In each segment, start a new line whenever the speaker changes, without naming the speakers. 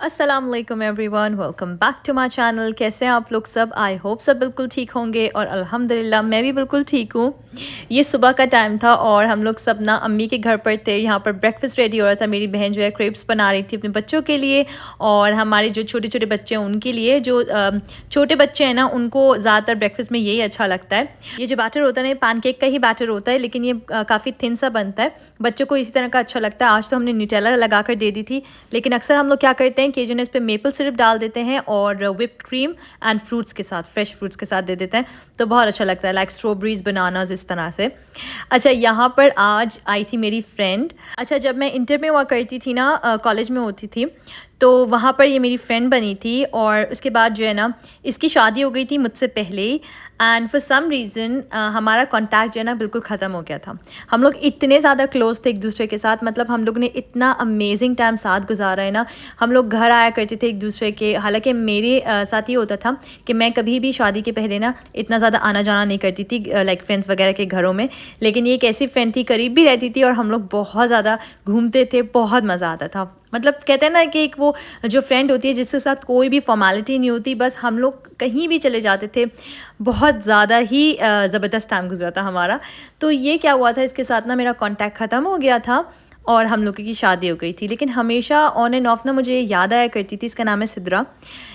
अस्सलाम वालेकुम everyone, welcome back to my channel. कैसे हैं आप लोग सब? आई होप सब बिल्कुल ठीक होंगे और अल्हम्दुलिल्लाह मैं भी बिल्कुल ठीक हूँ। ये सुबह का टाइम था और हम लोग सब ना अम्मी के घर पर थे। यहाँ पर ब्रेकफास्ट रेडी हो रहा था। मेरी बहन जो है क्रेप्स बना रही थी अपने बच्चों के लिए और हमारे जो छोटे छोटे बच्चे हैं उनके लिए। जो छोटे बच्चे हैं ना उनको ज़्यादातर ब्रेकफास्ट में यही अच्छा लगता है। ये जो बैटर होता है ना पैनकेक का ही बैटर होता है, लेकिन ये काफ़ी थिन सा बनता है। बच्चों को इसी तरह का अच्छा लगता है। आज तो हमने न्यूटेला लगा कर दे दी थी, लेकिन अक्सर हम लोग क्या करते हैं कि जो है इस पर मेपल सिरप डाल देते हैं और व्हिप्ड क्रीम एंड फ्रूट्स के साथ, फ्रेश फ्रूट्स के साथ दे देते हैं, तो बहुत अच्छा लगता है, लाइक स्ट्रॉबेरीज, बनानाज, इस तरह से। अच्छा, यहाँ पर आज आई थी मेरी फ्रेंड। अच्छा, जब मैं इंटर में हुआ करती थी ना, कॉलेज में होती थी, तो वहाँ पर ये मेरी फ्रेंड बनी थी और उसके बाद जो है ना इसकी शादी हो गई थी मुझसे पहले ही। एंड फॉर सम रीज़न हमारा कांटेक्ट जो है ना बिल्कुल ख़त्म हो गया था। हम लोग इतने ज़्यादा क्लोज थे एक दूसरे के साथ, मतलब हम लोग ने इतना अमेजिंग टाइम साथ गुजारा है ना। हम लोग घर आया करते थे एक दूसरे के। हालांकि मेरे साथ ये होता था कि मैं कभी भी शादी के पहले ना इतना ज़्यादा आना जाना नहीं करती थी लाइक फ्रेंड्स वगैरह के घरों में, लेकिन ये एक ऐसी फ्रेंड थी, करीब भी रहती थी और हम लोग बहुत ज़्यादा घूमते थे, बहुत मज़ा आता था। मतलब कहते हैं ना कि एक वो जो फ्रेंड होती है जिसके साथ कोई भी फॉर्मेलिटी नहीं होती, बस हम लोग कहीं भी चले जाते थे। बहुत ज़्यादा ही ज़बरदस्त टाइम गुजरा था हमारा। तो ये क्या हुआ था, इसके साथ ना मेरा कांटेक्ट ख़त्म हो गया था और हम लोगों की शादी हो गई थी। लेकिन हमेशा ऑन एंड ऑफ ना मुझे याद आया करती थी, इसका नाम है सिद्रा।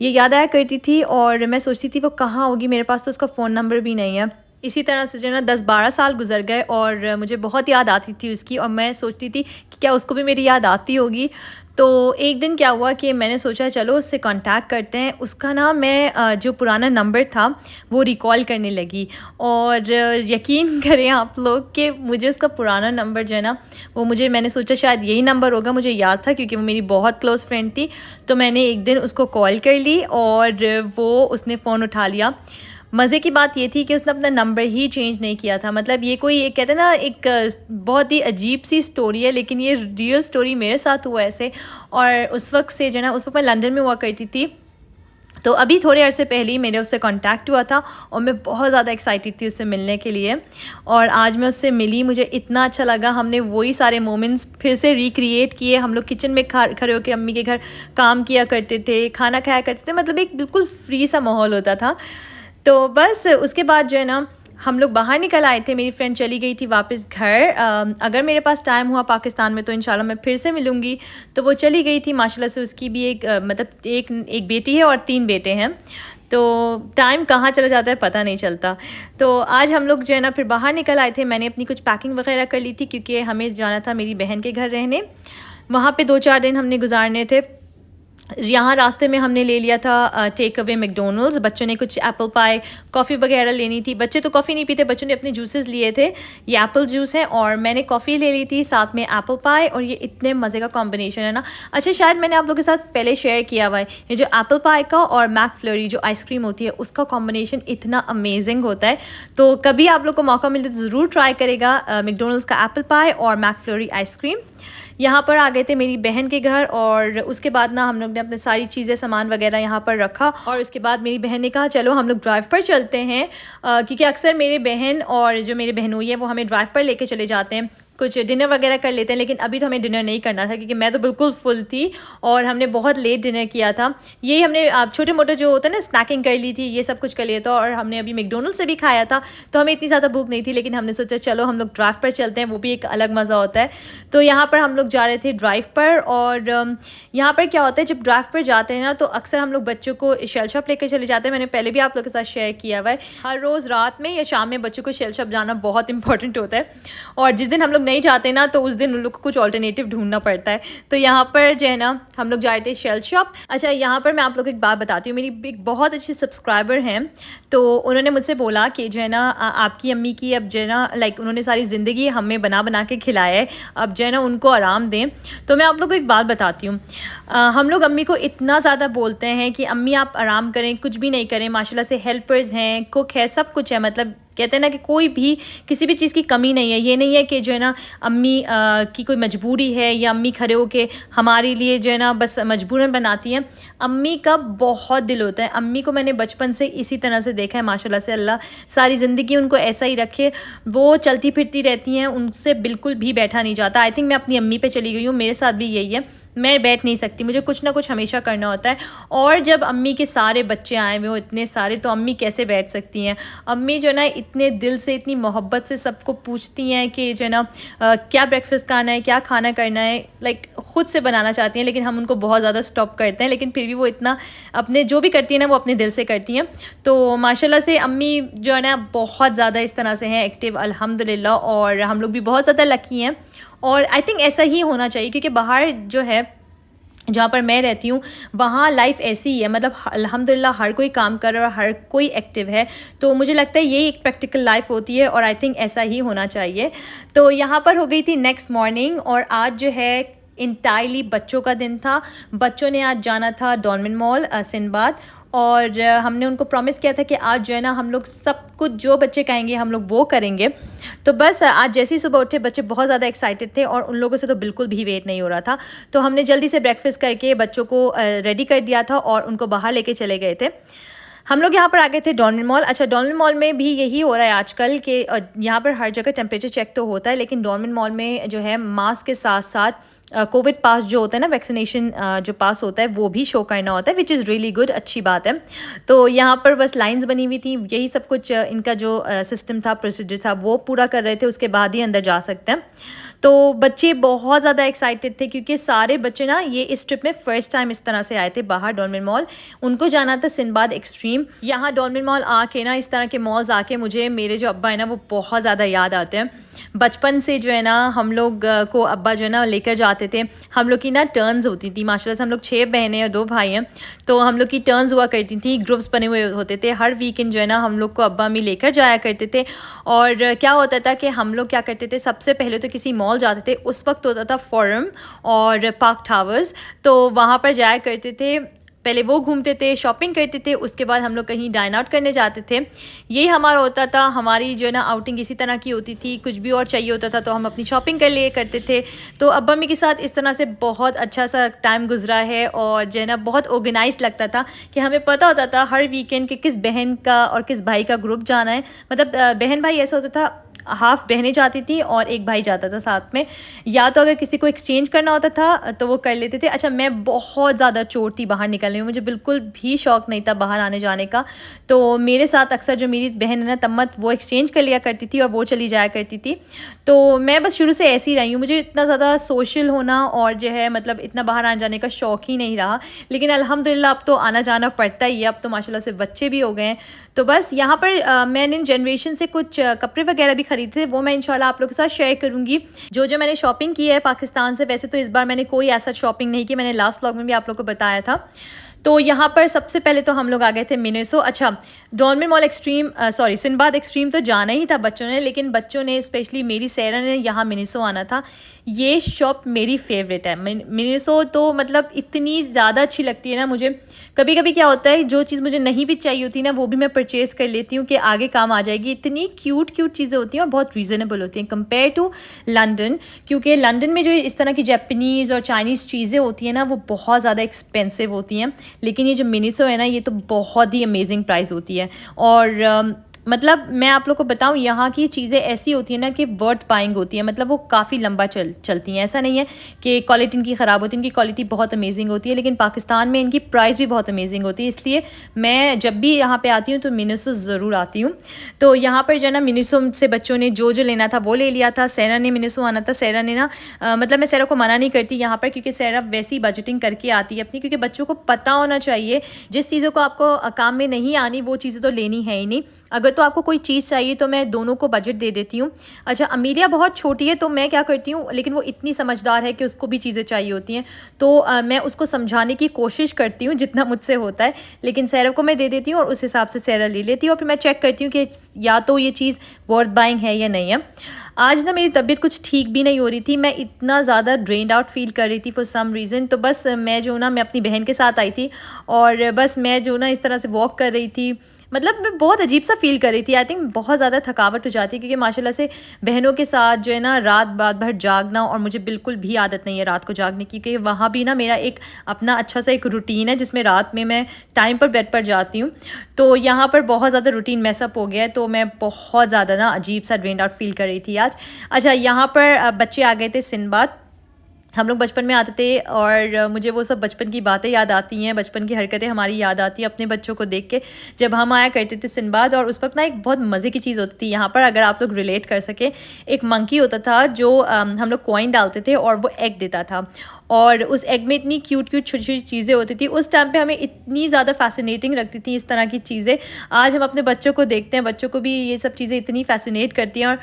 ये याद आया करती थी और मैं सोचती थी वो कहाँ होगी, मेरे पास तो उसका फ़ोन नंबर भी नहीं है। इसी तरह से जो है ना 10-12 साल गुजर गए और मुझे बहुत याद आती थी उसकी, और मैं सोचती थी कि क्या उसको भी मेरी याद आती होगी। तो एक दिन क्या हुआ कि मैंने सोचा चलो उससे कांटेक्ट करते हैं। उसका ना मैं जो पुराना नंबर था वो रिकॉल करने लगी और यकीन करें आप लोग कि मुझे उसका पुराना नंबर जो है ना वो मैंने सोचा शायद यही नंबर होगा, मुझे याद था क्योंकि वो मेरी बहुत क्लोज़ फ्रेंड थी। तो मैंने एक दिन उसको कॉल कर ली और उसने फ़ोन उठा लिया। मज़े की बात ये थी कि उसने अपना नंबर ही चेंज नहीं किया था। मतलब ये कोई एक कहते हैं ना एक बहुत ही अजीब सी स्टोरी है, लेकिन ये रियल स्टोरी मेरे साथ हुआ ऐसे। और उस वक्त से जो है ना, उस वक्त मैं लंदन में हुआ करती थी, तो अभी थोड़े अरसे पहले ही मेरे उससे कांटेक्ट हुआ था और मैं बहुत ज़्यादा एक्साइटेड थी उससे मिलने के लिए। और आज मैं उससे मिली, मुझे इतना अच्छा लगा। हमने वही सारे मोमेंट्स फिर से रिक्रिएट किए। हम लोग किचन में खड़े होकर अम्मी के घर काम किया करते थे, खाना खाया करते थे, मतलब एक बिल्कुल फ्री सा माहौल होता था। तो बस उसके बाद जो है ना हम लोग बाहर निकल आए थे। मेरी फ्रेंड चली गई थी वापस घर। अगर मेरे पास टाइम हुआ पाकिस्तान में तो इंशाल्लाह मैं फिर से मिलूँगी। तो वो चली गई थी, माशाल्लाह से उसकी भी मतलब एक बेटी है और 3 बेटे हैं। तो टाइम कहाँ चला जाता है पता नहीं चलता। तो आज हम लोग जो है ना फिर बाहर निकल आए थे। मैंने अपनी कुछ पैकिंग वगैरह कर ली थी क्योंकि हमें जाना था मेरी बहन के घर रहने। वहाँ पे 2-4 दिन हमने गुजारने थे। यहाँ रास्ते में हमने ले लिया था टेक अवे मैकडोनल्ड्स। बच्चों ने कुछ एप्पल पाई, कॉफ़ी वगैरह लेनी थी। बच्चे तो कॉफ़ी नहीं पीते, बच्चों ने अपने जूसेस लिए थे। ये एप्पल जूस है और मैंने कॉफ़ी ले ली थी, साथ में एप्पल पाई। और ये इतने मज़े का कॉम्बिनेशन है ना। अच्छा, शायद मैंने आप लोगों के साथ पहले शेयर किया हुआ है, ये जो एप्पल पाई का और मैकफ्लरी जो आइसक्रीम होती है उसका कॉम्बिनेशन इतना अमेजिंग होता है। तो कभी आप लोग को मौका मिले तो ज़रूर ट्राई करेगा मैकडोनल्ड्स का एप्पल पाई और मैकफ्लरी आइसक्रीम। यहाँ पर आ गए थे मेरी बहन के घर और उसके बाद ना हम लोग ने अपने सारी चीज़ें, सामान वगैरह यहाँ पर रखा और उसके बाद मेरी बहन ने कहा चलो हम लोग ड्राइव पर चलते हैं, क्योंकि अक्सर मेरे बहन और जो मेरे बहनोई है वो हमें ड्राइव पर लेके चले जाते हैं, कुछ डिनर वगैरह कर लेते हैं। लेकिन अभी तो हमें डिनर नहीं करना था क्योंकि मैं तो बिल्कुल फुल थी और हमने बहुत लेट डिनर किया था। यही हमने छोटे मोटे जो होता है ना स्नैकिंग कर ली थी, ये सब कुछ कर लिया था। और हमने अभी मैकडोनल्ड से भी खाया था, तो हमें इतनी ज़्यादा भूख नहीं थी, लेकिन हमने सोचा चलो हम लोग ड्राइव पर चलते हैं, वो भी एक अलग मज़ा होता है। तो यहाँ पर हम लोग जा रहे थे ड्राइव पर। और यहाँ पर क्या होता है, जब ड्राइव पर जाते हैं ना तो अक्सर हम लोग बच्चों को शेल शॉप लेकर चले जाते हैं। मैंने पहले भी आप लोग के साथ शेयर किया हुआ है, हर रोज़ रात में या शाम में बच्चों को शेल शॉप जाना बहुत इंपॉर्टेंट होता है। और जिस दिन हम लोग नहीं जाते ना तो उस दिन उन लोग को कुछ ऑल्टरनेटिव ढूंढना पड़ता है। तो यहाँ पर जो है ना हम लोग जाए थे शेल शॉप। अच्छा, यहाँ पर मैं आप लोग को एक बात बताती हूँ। मेरी एक बहुत अच्छी सब्सक्राइबर हैं, तो उन्होंने मुझसे बोला कि जो है ना आपकी अम्मी की अब जो है ना लाइक उन्होंने सारी ज़िंदगी हमें बना बना के खिलाया है, अब जो है ना उनको आराम दें। तो मैं आप लोग को एक बात बताती हूँ। हम लोग अम्मी को इतना ज़्यादा बोलते हैं कि अम्मी आप आराम करें, कुछ भी नहीं करें, माशाल्लाह से हेल्पर्स हैं, कुक है, सब कुछ है। मतलब कहते हैं ना कि कोई भी किसी भी चीज़ की कमी नहीं है। ये नहीं है कि जो है ना अम्मी की कोई मजबूरी है या अम्मी खड़े होके हमारे लिए जो है ना बस मजबूरन बनाती हैं। अम्मी का बहुत दिल होता है। अम्मी को मैंने बचपन से इसी तरह से देखा है, माशाल्लाह से। अल्लाह सारी ज़िंदगी उनको ऐसा ही रखे। वो चलती फिरती रहती हैं, उनसे बिल्कुल भी बैठा नहीं जाता। आई थिंक मैं अपनी अम्मी पे चली गई हूँ, मेरे साथ भी यही है। मैं बैठ नहीं सकती, मुझे कुछ ना कुछ हमेशा करना होता है। और जब अम्मी के सारे बच्चे आए हुए हो इतने सारे, तो अम्मी कैसे बैठ सकती हैं। अम्मी जो है ना इतने दिल से, इतनी मोहब्बत से सबको पूछती हैं कि जो है ना क्या ब्रेकफास्ट खाना है, क्या खाना करना है, लाइक ख़ुद से बनाना चाहती हैं, लेकिन हम उनको बहुत ज़्यादा स्टॉप करते हैं। लेकिन फिर भी वो इतना अपने जो भी करती हैं ना वो अपने दिल से करती हैं। तो माशाल्लाह से अम्मी जो है ना बहुत ज़्यादा इस तरह से हैं एक्टिव, अल्हम्दुलिल्लाह। और हम लोग भी बहुत ज़्यादा लकी हैं, और आई थिंक ऐसा ही होना चाहिए, क्योंकि बाहर जो है जहाँ पर मैं रहती हूँ वहाँ लाइफ ऐसी ही है, मतलब अल्हम्दुलिल्लाह हर कोई काम कर रहा है और हर कोई एक्टिव है। तो मुझे लगता है यही एक प्रैक्टिकल लाइफ होती है, और आई थिंक ऐसा ही होना चाहिए। तो यहाँ पर हो गई थी नेक्स्ट मॉर्निंग, और आज जो है इंटायरली बच्चों का दिन था। बच्चों ने आज जाना था डॉल्मेन मॉल सिंदबाद, और हमने उनको प्रॉमिस किया था कि आज जो है ना हम लोग सब कुछ जो बच्चे कहेंगे हम लोग वो करेंगे। तो बस आज जैसे ही सुबह उठे बच्चे बहुत ज़्यादा एक्साइटेड थे, और उन लोगों से तो बिल्कुल भी वेट नहीं हो रहा था। तो हमने जल्दी से ब्रेकफास्ट करके बच्चों को रेडी कर दिया था और उनको बाहर लेके चले गए थे। हम लोग यहाँ पर आ गए थे डॉल्मेन मॉल। अच्छा, डॉल्मेन मॉल में भी यही हो रहा है आजकल कि यहाँ पर हर जगह टेम्परेचर चेक तो होता है, लेकिन डॉल्मेन मॉल में जो है मास्क के साथ साथ कोविड पास जो होता है ना, वैक्सीनेशन जो पास होता है वो भी शो करना होता है, विच इज़ रियली गुड, अच्छी बात है। तो यहाँ पर बस लाइंस बनी हुई थी, यही सब कुछ इनका जो सिस्टम था, प्रोसीजर था, वो पूरा कर रहे थे, उसके बाद ही अंदर जा सकते हैं। तो बच्चे बहुत ज़्यादा एक्साइटेड थे, क्योंकि सारे बच्चे ना ये इस ट्रिप में फ़र्स्ट टाइम इस तरह से आए थे बाहर डॉल्मेन मॉल। उनको जाना था सिंदबाद एक्सट्रीम। यहाँ डॉल्मेन मॉल आके ना, इस तरह के मॉल्स आके मुझे मेरे जो अब्बा है ना वो बहुत ज़्यादा याद आते हैं। बचपन से जो है ना हम लोग को अब्बा जो है ना लेकर जाते थे। हम लोग की ना टर्न्स होती थी, माशाल्लाह से हम लोग 6 बहनें और 2 भाई हैं, तो हम लोग की टर्न्स हुआ करती थी, ग्रुप्स बने हुए होते थे। हर वीकेंड जो है ना हम लोग को अब्बा अम्मी लेकर जाया करते थे। और क्या होता था कि हम लोग क्या करते थे, सबसे पहले तो किसी मॉल जाते थे, उस वक्त होता था फोरम और पार्क टावर्स, तो वहाँ पर जाया करते थे। पहले वो घूमते थे, शॉपिंग करते थे, उसके बाद हम लोग कहीं डाइन आउट करने जाते थे। यही हमारा होता था, हमारी जो है ना आउटिंग इसी तरह की होती थी। कुछ भी और चाहिए होता था तो हम अपनी शॉपिंग कर लिए करते थे। तो अब्बा अम्मी के साथ इस तरह से बहुत अच्छा सा टाइम गुजरा है, और जो है ना बहुत ऑर्गेनाइज लगता था कि हमें पता होता था हर वीकेंड कि किस बहन का और किस भाई का ग्रुप जाना है। मतलब बहन भाई ऐसा होता था, हाफ़ बहनें जाती थी और एक भाई जाता था साथ में, या तो अगर किसी को एक्सचेंज करना होता था तो वो कर लेते थे। अच्छा, मैं बहुत ज़्यादा चोर थी बाहर निकलने में, मुझे बिल्कुल भी शौक़ नहीं था बाहर आने जाने का। तो मेरे साथ अक्सर जो मेरी बहन है ना तम्मत, वो एक्सचेंज कर लिया करती थी और वो चली जाया करती थी। तो मैं बस शुरू से ऐसी रही हूँ, मुझे इतना ज़्यादा सोशल होना और जो है मतलब इतना बाहर आने जाने का शौक़ ही नहीं रहा। लेकिन अल्हम्दुलिल्लाह अब तो आना जाना पड़ता ही है, अब तो माशाल्लाह से बच्चे भी हो गए हैं। तो बस यहाँ पर मैंने जनरेशन से कुछ कपड़े वगैरह भी खरीदे थे, वो मैं इंशाल्लाह आप लोगों के साथ शेयर करूँगी। जो मैंने शॉपिंग की है पाकिस्तान से, वैसे तो इस बार मैंने कोई ऐसा शॉपिंग नहीं की, मैंने लास्ट व्लॉग में भी आप लोगों को बताया था। तो यहाँ पर सबसे पहले तो हम लोग आ गए थे मिनेसो। अच्छा, Dolmen mall extreme sorry Sindbad extreme तो जाना ही था बच्चों ने, लेकिन बच्चों ने स्पेशली मेरी सैरा ने यहाँ मिनेसो आना था। ये शॉप मेरी फेवरेट है। मिनेसो तो मतलब इतनी ज़्यादा अच्छी लगती है ना मुझे। कभी कभी क्या होता है, जो चीज़ मुझे नहीं भी चाहिए होती ना वो भी मैं परचेज़ कर लेती हूँ कि आगे काम आ जाएगी। इतनी क्यूट चीज़ें होती हैं और बहुत रीज़नेबल होती हैं कंपेयर टू लंदन, क्योंकि लंदन में जो इस तरह की जापानीज़ और चाइनीज़ चीज़ें होती हैं ना वो बहुत ज़्यादा एक्सपेंसिव होती हैं। लेकिन ये जो मिनिसो है ना, ये तो बहुत ही अमेजिंग प्राइस होती है। और मतलब मैं आप लोग को बताऊं, यहाँ की चीज़ें ऐसी होती हैं ना कि वर्थ बाइंग होती है, मतलब वो काफ़ी लंबा चलती हैं। ऐसा नहीं है कि क्वालिटी इनकी ख़राब होती है, इनकी क्वालिटी बहुत अमेजिंग होती है, लेकिन पाकिस्तान में इनकी प्राइस भी बहुत अमेजिंग होती है। इसलिए मैं जब भी यहाँ पे आती हूँ तो मिनिसो ज़रूर आती हूँ। तो यहाँ पर जो है ना मिनिसो से बच्चों ने जो लेना था वो ले लिया था। सैरा ने मिनिसो आना था, सैरा ने ना मतलब मैं सैरा को मना नहीं करती यहाँ पर, क्योंकि सैरा वैसी बजटिंग करके आती है अपनी, क्योंकि बच्चों को पता होना चाहिए जिस चीज़ों को आपको काम में नहीं आनी वो चीज़ें तो लेनी है ही नहीं। अगर तो आपको कोई चीज़ चाहिए तो मैं दोनों को बजट दे देती हूँ। अच्छा, अमीरिया बहुत छोटी है तो मैं क्या करती हूँ, लेकिन वो इतनी समझदार है कि उसको भी चीज़ें चाहिए होती हैं, तो मैं उसको समझाने की कोशिश करती हूँ जितना मुझसे होता है। लेकिन सैरा को मैं दे देती हूँ और उस हिसाब से सैरा ले लेती हूँ, और फिर मैं चेक करती हूँ कि या तो ये चीज़ वर्थ बाइंग है या नहीं है। आज ना मेरी तबीयत कुछ ठीक भी नहीं हो रही थी, मैं इतना ज़्यादा ड्रेन्ड आउट फील कर रही थी फॉर सम रीज़न। तो बस मैं जो ना, मैं अपनी बहन के साथ आई थी और बस मैं जो ना इस तरह से वॉक कर रही थी, मतलब मैं बहुत अजीब सा फ़ील कर रही थी। आई थिंक बहुत ज़्यादा थकावट हो जाती है, क्योंकि माशाल्लाह से बहनों के साथ जो है ना रात भर जागना, और मुझे बिल्कुल भी आदत नहीं है रात को जागने की, क्योंकि वहाँ भी ना मेरा एक अपना अच्छा सा एक रूटीन है जिसमें रात में मैं टाइम पर बेड पर जाती हूँ। तो यहाँ पर बहुत ज़्यादा रूटीन मैसअप हो गया है, तो मैं बहुत ज़्यादा ना अजीब सा ड्रेन्ड आउट फील कर रही थी आज। अच्छा, यहाँ पर बच्चे आ गए थे सिंदबाद। हम लोग बचपन में आते थे और मुझे वो सब बचपन की बातें याद आती हैं, बचपन की हरकतें हमारी याद आती हैं अपने बच्चों को देख के। जब हम आया करते थे सिंबाद, और उस वक़्त ना एक बहुत मज़े की चीज़ होती थी यहाँ पर, अगर आप लोग रिलेट कर सकें, एक मंकी होता था जो हम लोग कॉइन डालते थे और वो एग देता था, और उस एग में इतनी क्यूट-क्यूट छोटी-छोटी चीज़ें होती थी। उस टाइम पे हमें इतनी ज़्यादा फ़ैसिनेटिंग लगती थी इस तरह की चीज़ें। आज हम अपने बच्चों को देखते हैं, बच्चों को भी ये सब चीज़ें इतनी फ़ैसिनेट करती हैं। और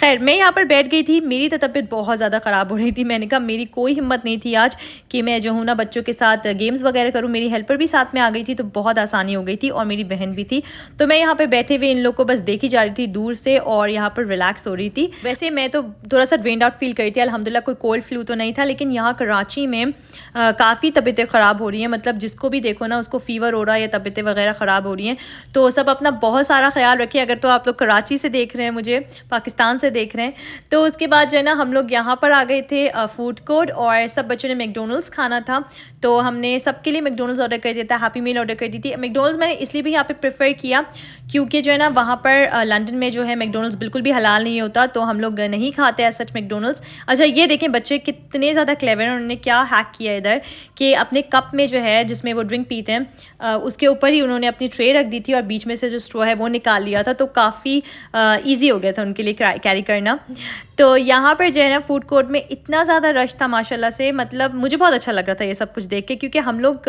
ख़ैर मैं यहाँ पर बैठ गई थी, मेरी तो तबीयत बहुत ज़्यादा ख़राब हो रही थी। मैंने कहा मेरी कोई हिम्मत नहीं थी आज कि मैं जो हूँ ना बच्चों के साथ गेम्स वगैरह करूँ। मेरी हेल्पर भी साथ में आ गई थी तो बहुत आसानी हो गई थी, और मेरी बहन भी थी। तो मैं यहाँ पे बैठे हुए इन लोग को बस देखी जा रही थी दूर से, और यहाँ पर रिलैक्स हो रही थी। वैसे मैं तो थोड़ा-सा ड्रेन्ड आउट फ़ील कर रही थी, अल्हम्दुलिल्लाह कोई कोल्ड फ्लू तो नहीं था, लेकिन यहाँ कराची में काफ़ी तबीयतें ख़राब हो रही हैं। मतलब जिसको भी देखो ना उसको फ़ीवर हो रहा है या तबीयतें वगैरह ख़राब हो रही हैं। तो सब अपना बहुत सारा ख़्याल रखिए। अगर तो आप लोग कराची से देख रहे हैं, मुझे पाकिस्तान से देख रहे हैं, तो उसके बाद जो है ना हम लोग यहाँ पर आ गए थे फूड कोर्ट, और सब बच्चों ने मैकडॉनल्ड्स खाना था, तो हमने सबके लिए मैकडॉनल्ड्स ऑर्डर कर दिया था, हैप्पी मील ऑर्डर कर दी थी। मैकडॉनल्ड्स मैंने इसलिए भी यहाँ पे प्रेफर किया क्योंकि जो है ना वहाँ पर लंदन में जो है मैकडॉनल्ड्स बिल्कुल भी हलाल नहीं होता, तो हम लोग नहीं खाते हैं सच मैकडॉनल्ड्स। अच्छा ये देखें बच्चे कितने ज़्यादा क्लेवर हैं, उन्होंने क्या हैक किया इधर कि अपने कप में जो है जिसमें वो ड्रिंक पीते हैं उसके ऊपर ही उन्होंने अपनी ट्रे रख दी थी, और बीच में से जो स्ट्रॉ है वो निकाल लिया था, तो काफ़ी ईजी हो गया था उनके लिए कैरी करना। तो यहाँ पर जो है ना फूड कोर्ट में इतना ज़्यादा रश था माशाल्लाह से, मतलब मुझे बहुत अच्छा लग रहा था ये सब कुछ देख के, क्योंकि हम लोग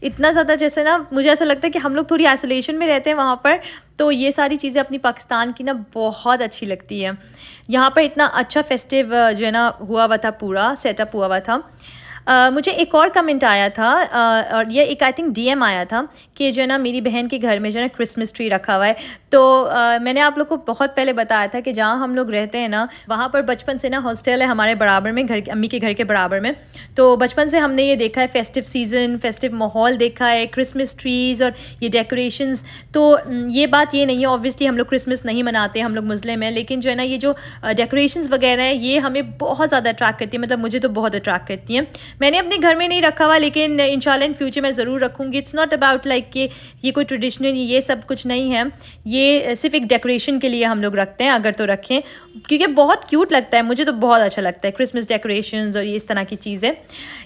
इतना ज़्यादा जैसे ना मुझे ऐसा लगता है कि हम लोग थोड़ी आइसोलेशन में रहते हैं वहाँ पर, तो ये सारी चीज़ें अपनी पाकिस्तान की ना बहुत अच्छी लगती है। यहाँ पर इतना अच्छा फेस्टिव जो है ना हुआ हुआ था, पूरा सेटअप हुआ हुआ था। मुझे एक और कमेंट आया था और ये एक आई थिंक डीएम आया था कि जो है ना मेरी बहन के घर में जो है ना क्रिसमस ट्री रखा हुआ है। तो मैंने आप लोग को बहुत पहले बताया था कि जहाँ हम लोग रहते हैं ना वहाँ पर बचपन से ना हॉस्टल है हमारे बराबर में, घर अम्मी के घर के बराबर में। तो बचपन से हमने ये देखा है, फेस्टिव सीज़न, फेस्टिव माहौल देखा है, क्रिसमस ट्रीज़ और ये डेकोरेशंस। तो ये बात ये नहीं है, ऑब्वियसली हम लोग क्रिसमस नहीं मनाते, हम लोग मुस्लिम हैं, लेकिन जो है ना ये जो डेकोरेशंस वगैरह हैं ये हमें बहुत ज़्यादा अट्रैक्ट करती है, मतलब मुझे तो बहुत अट्रैक्ट करती हैं। मैंने अपने घर में नहीं रखा हुआ, लेकिन इंशाल्लाह इन फ्यूचर मैं ज़रूर रखूँगी। इट्स नॉट अबाउट लाइक कि ये कोई ट्रेडिशनल ये सब कुछ नहीं है, ये सिर्फ एक डेकोरेशन के लिए हम लोग रखते हैं, अगर तो रखें, क्योंकि बहुत क्यूट लगता है, मुझे तो बहुत अच्छा लगता है क्रिसमस डेकोरेशंस और ये इस तरह की चीज़ें।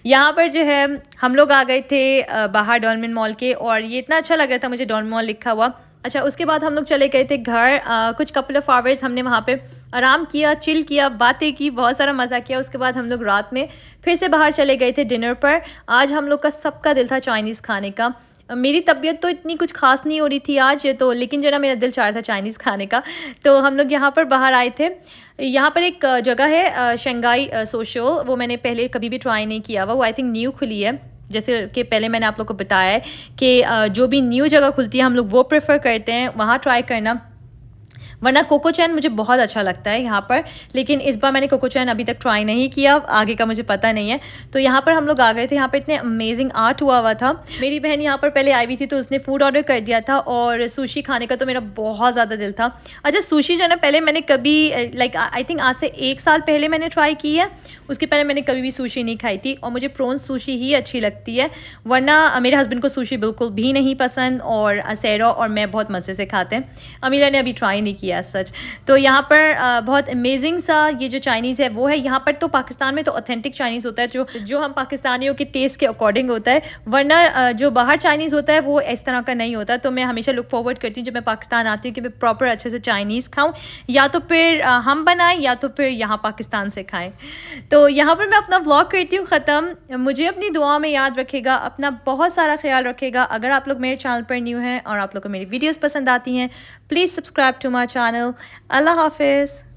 यहाँ पर जो है हम लोग आ गए थे बाहर डॉलमेन मॉल के, और ये इतना अच्छा लग रहा था मुझे डॉलमेन मॉल लिखा हुआ। अच्छा उसके बाद हम लोग चले गए थे घर, कुछ कपल ऑफ आवर्स हमने वहाँ पे आराम किया, चिल किया, बातें की, बहुत सारा मज़ा किया। उसके बाद हम लोग रात में फिर से बाहर चले गए थे डिनर पर। आज हम लोग का सबका दिल था चाइनीज़ खाने का। मेरी तबीयत तो इतनी कुछ खास नहीं हो रही थी आज तो, लेकिन जो ना मेरा दिल चाह रहा था चाइनीज़ खाने का, तो हम लोग यहाँ पर बाहर आए थे। यहाँ पर एक जगह है शंघाई सोशल, वो मैंने पहले कभी भी ट्राई नहीं किया हुआ, वो आई थिंक न्यू खुली है। जैसे कि पहले मैंने आप लोग को बताया है कि जो भी न्यू जगह खुलती है हम लोग वो प्रेफर करते हैं वहाँ ट्राई करना, वरना कोको चैन मुझे बहुत अच्छा लगता है यहाँ पर, लेकिन इस बार मैंने कोको चैन अभी तक ट्राई नहीं किया, आगे का मुझे पता नहीं है। तो यहाँ पर हम लोग आ गए थे, यहाँ पर इतने अमेजिंग आर्ट हुआ हुआ था। मेरी बहन यहाँ पर पहले आई हुई थी तो उसने फूड ऑर्डर कर दिया था, और सुशी खाने का तो मेरा बहुत ज़्यादा दिल था। अच्छा सुशी जो है ना पहले मैंने कभी लाइक आई थिंक आज से 1 साल पहले मैंने ट्राई की है, उसके पहले मैंने कभी भी सुशी नहीं खाई थी, और मुझे प्रॉन्स सुशी ही अच्छी लगती है, वरना मेरे हस्बैंड को सुशी बिल्कुल भी नहीं पसंद, और सैरा और मैं बहुत मज़े से खाते हैं। अमीला ने अभी ट्राई नहीं किया सच। तो यहाँ पर बहुत अमेजिंग सा ये जो चाइनीज़ है वो है। यहाँ पर तो पाकिस्तान में तो ऑथेंटिक चाइनीज़ होता है, जो हम पाकिस्तानियों के टेस्ट के अकॉर्डिंग होता है, वरना जो बाहर चाइनीज़ होता है वो इस तरह का नहीं होता। तो मैं हमेशा लुक फॉरवर्ड करती हूँ जब मैं पाकिस्तान आती हूँ कि मैं प्रॉपर अच्छे से चाइनीज़ खाऊँ, या तो फिर हम बनाएं या तो फिर यहाँ पाकिस्तान से खाएँ। तो यहाँ पर मैं अपना व्लॉग करती हूँ ख़त्म। मुझे अपनी दुआ में याद रखेगा, अपना बहुत सारा ख्याल रखेगा। अगर आप लोग मेरे चैनल पर न्यू हैं और आप लोग को मेरी वीडियोज़ पसंद आती हैं, please subscribe to my channel. अल्लाह हाफिज़।